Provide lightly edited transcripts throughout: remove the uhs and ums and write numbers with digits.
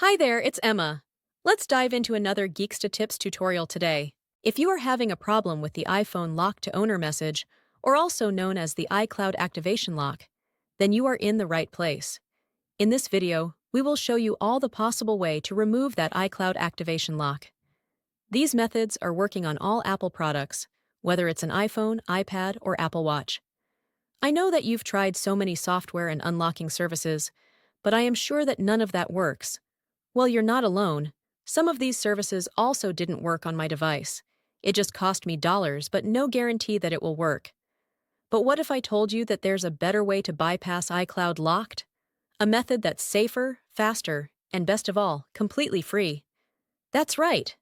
Hi there, it's Emma. Let's dive into another Geeksta Tips tutorial today. If you are having a problem with the iPhone lock to owner message, or also known as the iCloud activation lock, then you are in the right place. In this video, we will show you all the possible way to remove that iCloud activation lock. These methods are working on all Apple products, whether it's an iPhone, iPad, or Apple Watch. I know that you've tried so many software and unlocking services, but I am sure that none of that works. Well, you're not alone. Some of these services also didn't work on my device. It just cost me dollars, but no guarantee that it will work. But what if I told you that there's a better way to bypass iCloud locked? A method that's safer, faster, and best of all, completely free. That's right.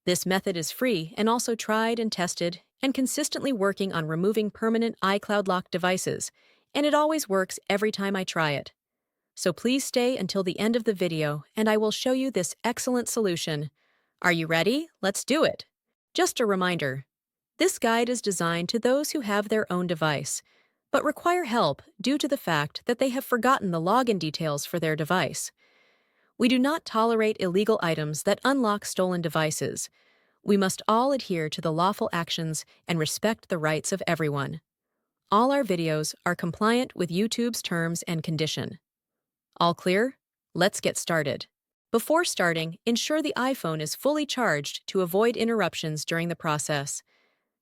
This method is free and also tried and tested and consistently working on removing permanent iCloud locked devices, and it always works every time I try it. So please stay until the end of the video and I will show you this excellent solution. Are you ready? Let's do it! Just a reminder, this guide is designed to those who have their own device, but require help due to the fact that they have forgotten the login details for their device. We do not tolerate illegal items that unlock stolen devices. We must all adhere to the lawful actions and respect the rights of everyone. All our videos are compliant with YouTube's terms and condition. All clear? Let's get started. Before starting, ensure the iPhone is fully charged to avoid interruptions during the process.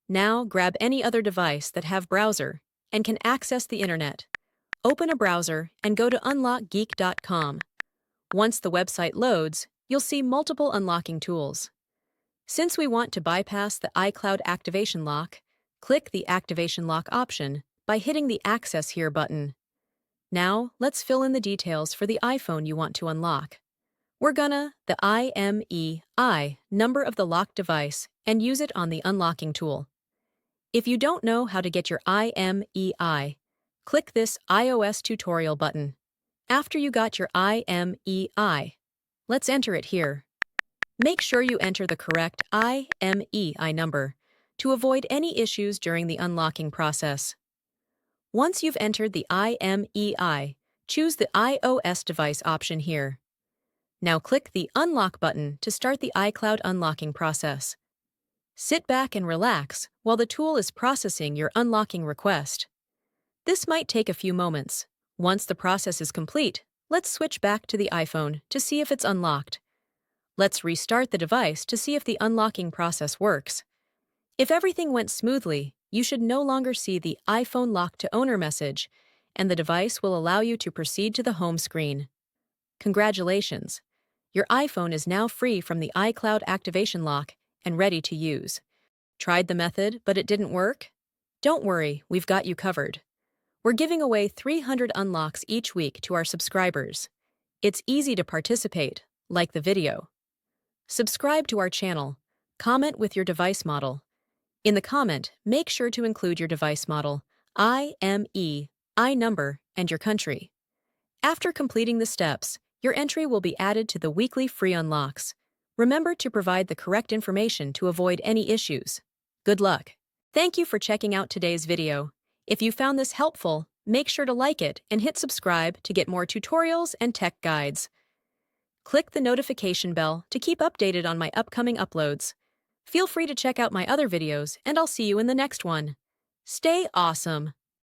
Now, grab any other device that have browser and can access the internet. Open a browser and go to unlockgeek.com. Once the website loads, you'll see multiple unlocking tools. Since we want to bypass the iCloud activation lock, click the Activation Lock option by hitting the Access Here button. Now, let's fill in the details for the iPhone you want to unlock. We're gonna the IMEI number of the locked device and use it on the unlocking tool. If you don't know how to get your IMEI, click this iOS tutorial button. After you got your IMEI, let's enter it here. Make sure you enter the correct IMEI number to avoid any issues during the unlocking process. Once you've entered the IMEI, choose the iOS device option here. Now click the Unlock button to start the iCloud unlocking process. Sit back and relax while the tool is processing your unlocking request. This might take a few moments. Once the process is complete, let's switch back to the iPhone to see if it's unlocked. Let's restart the device to see if the unlocking process works. If everything went smoothly, you should no longer see the iPhone lock to owner message, and the device will allow you to proceed to the home screen. Congratulations! Your iPhone is now free from the iCloud activation lock and ready to use. Tried the method, but it didn't work? Don't worry, we've got you covered. We're giving away 300 unlocks each week to our subscribers. It's easy to participate, like the video. Subscribe to our channel. Comment with your device model. In the comment, make sure to include your device model, IMEI number, and your country. After completing the steps, your entry will be added to the weekly free unlocks. Remember to provide the correct information to avoid any issues. Good luck! Thank you for checking out today's video. If you found this helpful, make sure to like it and hit subscribe to get more tutorials and tech guides. Click the notification bell to keep updated on my upcoming uploads. Feel free to check out my other videos, and I'll see you in the next one. Stay awesome!